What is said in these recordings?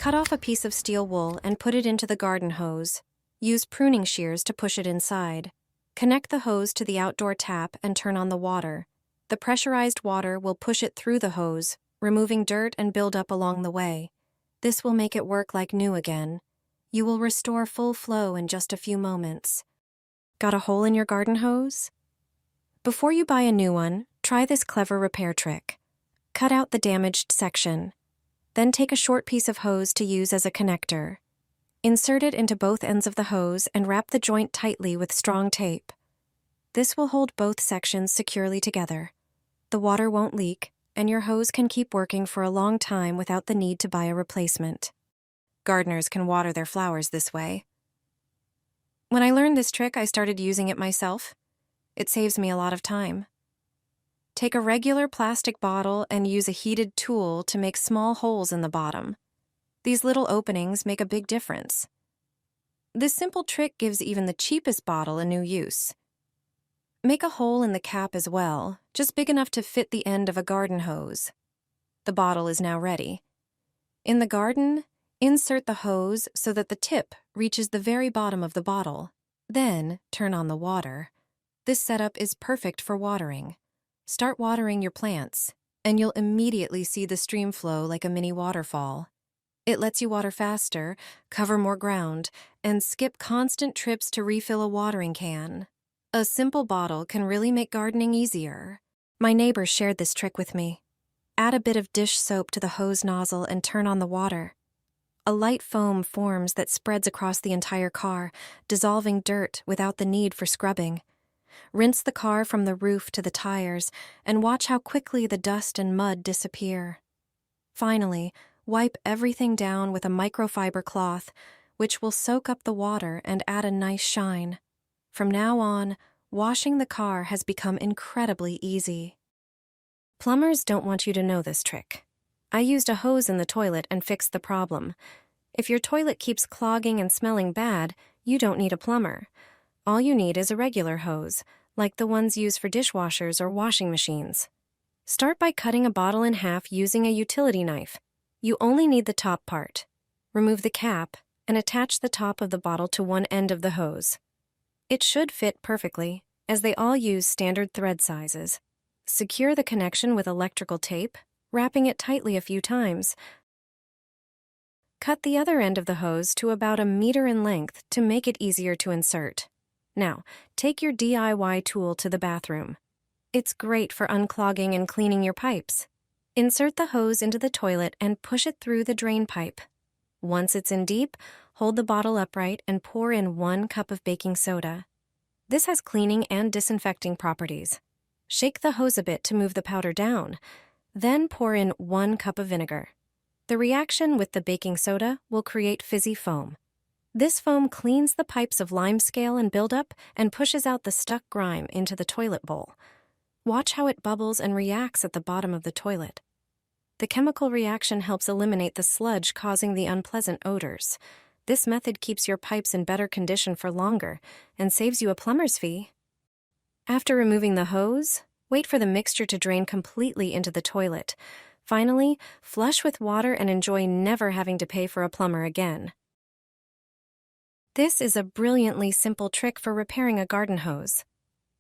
Cut off a piece of steel wool and put it into the garden hose. Use pruning shears to push it inside. Connect the hose to the outdoor tap and turn on the water. The pressurized water will push it through the hose, removing dirt and buildup along the way. This will make it work like new again. You will restore full flow in just a few moments. Got a hole in your garden hose? Before you buy a new one, try this clever repair trick. Cut out the damaged section. Then take a short piece of hose to use as a connector. Insert it into both ends of the hose and wrap the joint tightly with strong tape. This will hold both sections securely together. The water won't leak, and your hose can keep working for a long time without the need to buy a replacement. Gardeners can water their flowers this way. When I learned this trick, I started using it myself. It saves me a lot of time. Take a regular plastic bottle and use a heated tool to make small holes in the bottom. These little openings make a big difference. This simple trick gives even the cheapest bottle a new use. Make a hole in the cap as well, just big enough to fit the end of a garden hose. The bottle is now ready. In the garden, insert the hose so that the tip reaches the very bottom of the bottle. Then, turn on the water. This setup is perfect for watering. Start watering your plants, and you'll immediately see the stream flow like a mini waterfall. It lets you water faster, cover more ground, and skip constant trips to refill a watering can. A simple bottle can really make gardening easier. My neighbor shared this trick with me. Add a bit of dish soap to the hose nozzle and turn on the water. A light foam forms that spreads across the entire car, dissolving dirt without the need for scrubbing. Rinse the car from the roof to the tires, and watch how quickly the dust and mud disappear. Finally, wipe everything down with a microfiber cloth, which will soak up the water and add a nice shine. From now on, washing the car has become incredibly easy. Plumbers don't want you to know this trick. I used a hose in the toilet and fixed the problem. If your toilet keeps clogging and smelling bad, you don't need a plumber. All you need is a regular hose, like the ones used for dishwashers or washing machines. Start by cutting a bottle in half using a utility knife. You only need the top part. Remove the cap and attach the top of the bottle to one end of the hose. It should fit perfectly, as they all use standard thread sizes. Secure the connection with electrical tape, wrapping it tightly a few times. Cut the other end of the hose to about 1 meter in length to make it easier to insert. Now, take your DIY tool to the bathroom. It's great for unclogging and cleaning your pipes. Insert the hose into the toilet and push it through the drain pipe. Once it's in deep, hold the bottle upright and pour in 1 cup of baking soda. This has cleaning and disinfecting properties. Shake the hose a bit to move the powder down. Then pour in 1 cup of vinegar. The reaction with the baking soda will create fizzy foam. This foam cleans the pipes of limescale and buildup and pushes out the stuck grime into the toilet bowl. Watch how it bubbles and reacts at the bottom of the toilet. The chemical reaction helps eliminate the sludge causing the unpleasant odors. This method keeps your pipes in better condition for longer and saves you a plumber's fee. After removing the hose, wait for the mixture to drain completely into the toilet. Finally, flush with water and enjoy never having to pay for a plumber again. This is a brilliantly simple trick for repairing a garden hose.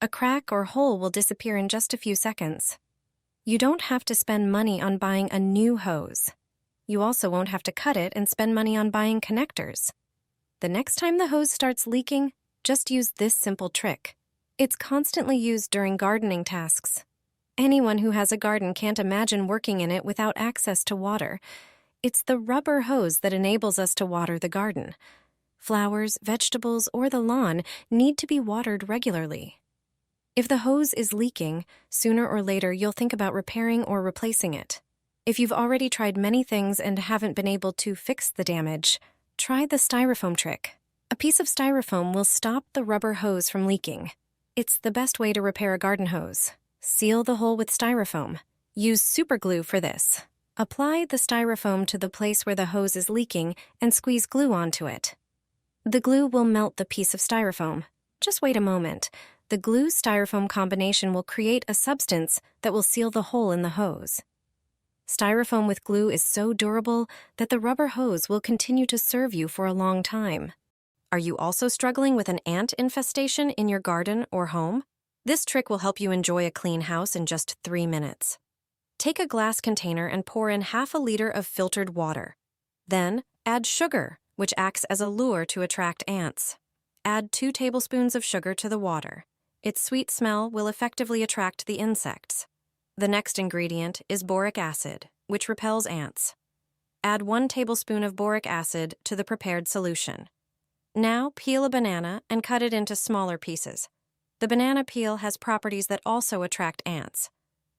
A crack or hole will disappear in just a few seconds. You don't have to spend money on buying a new hose. You also won't have to cut it and spend money on buying connectors. The next time the hose starts leaking, just use this simple trick. It's constantly used during gardening tasks. Anyone who has a garden can't imagine working in it without access to water. It's the rubber hose that enables us to water the garden. Flowers, vegetables, or the lawn need to be watered regularly. If the hose is leaking, sooner or later you'll think about repairing or replacing it. If you've already tried many things and haven't been able to fix the damage, try the styrofoam trick. A piece of styrofoam will stop the rubber hose from leaking. It's the best way to repair a garden hose. Seal the hole with styrofoam. Use superglue for this. Apply the styrofoam to the place where the hose is leaking and squeeze glue onto it. The glue will melt the piece of styrofoam. Just wait a moment. The glue-styrofoam combination will create a substance that will seal the hole in the hose. Styrofoam with glue is so durable that the rubber hose will continue to serve you for a long time. Are you also struggling with an ant infestation in your garden or home? This trick will help you enjoy a clean house in just 3 minutes. Take a glass container and pour in half a liter of filtered water. Then, add sugar, which acts as a lure to attract ants. Add 2 tablespoons of sugar to the water. Its sweet smell will effectively attract the insects. The next ingredient is boric acid, which repels ants. Add 1 tablespoon of boric acid to the prepared solution. Now peel a banana and cut it into smaller pieces. The banana peel has properties that also attract ants.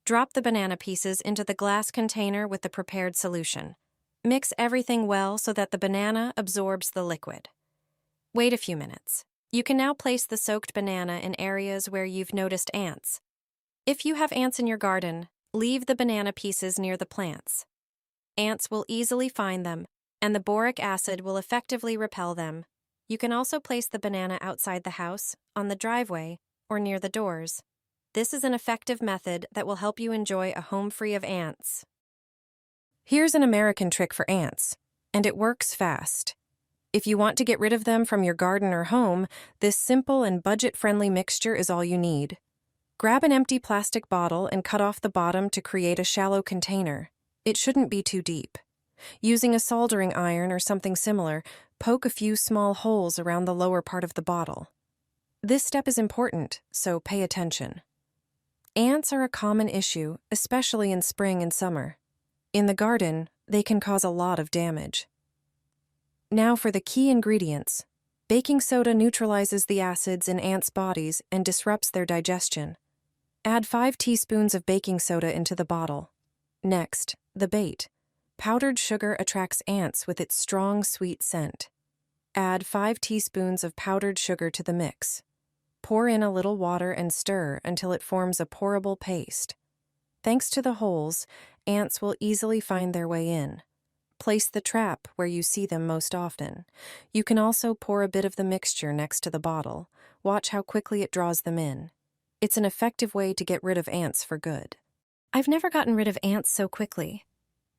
Drop the banana pieces into the glass container with the prepared solution. Mix everything well so that the banana absorbs the liquid. Wait a few minutes. You can now place the soaked banana in areas where you've noticed ants. If you have ants in your garden, leave the banana pieces near the plants. Ants will easily find them, and the boric acid will effectively repel them. You can also place the banana outside the house, on the driveway, or near the doors. This is an effective method that will help you enjoy a home free of ants. Here's an American trick for ants, and it works fast. If you want to get rid of them from your garden or home, this simple and budget-friendly mixture is all you need. Grab an empty plastic bottle and cut off the bottom to create a shallow container. It shouldn't be too deep. Using a soldering iron or something similar, poke a few small holes around the lower part of the bottle. This step is important, so pay attention. Ants are a common issue, especially in spring and summer. In the garden, they can cause a lot of damage. Now for the key ingredients. Baking soda neutralizes the acids in ants' bodies and disrupts their digestion. Add 5 teaspoons of baking soda into the bottle. Next, the bait. Powdered sugar attracts ants with its strong, sweet scent. Add 5 teaspoons of powdered sugar to the mix. Pour in a little water and stir until it forms a pourable paste. Thanks to the holes, ants will easily find their way in. Place the trap where you see them most often. You can also pour a bit of the mixture next to the bottle. Watch how quickly it draws them in. It's an effective way to get rid of ants for good. I've never gotten rid of ants so quickly.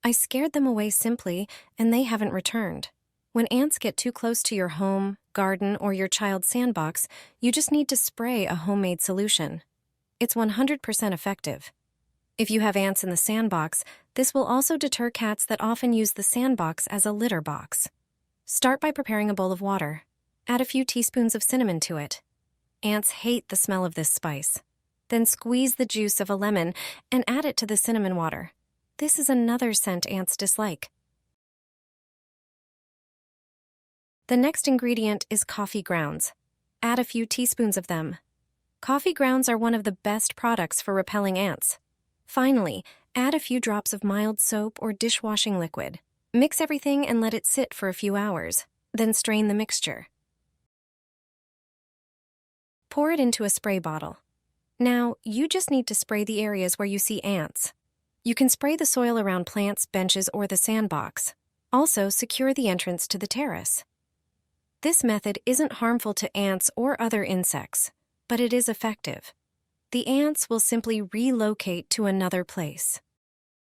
I scared them away simply, and they haven't returned. When ants get too close to your home, garden, or your child's sandbox, you just need to spray a homemade solution. It's 100% effective. If you have ants in the sandbox, this will also deter cats that often use the sandbox as a litter box. Start by preparing a bowl of water. Add a few teaspoons of cinnamon to it. Ants hate the smell of this spice. Then squeeze the juice of a lemon and add it to the cinnamon water. This is another scent ants dislike. The next ingredient is coffee grounds. Add a few teaspoons of them. Coffee grounds are one of the best products for repelling ants. Finally, add a few drops of mild soap or dishwashing liquid. Mix everything and let it sit for a few hours. Then strain the mixture. Pour it into a spray bottle. Now, you just need to spray the areas where you see ants. You can spray the soil around plants, benches, or the sandbox. Also, secure the entrance to the terrace. This method isn't harmful to ants or other insects, but it is effective. The ants will simply relocate to another place.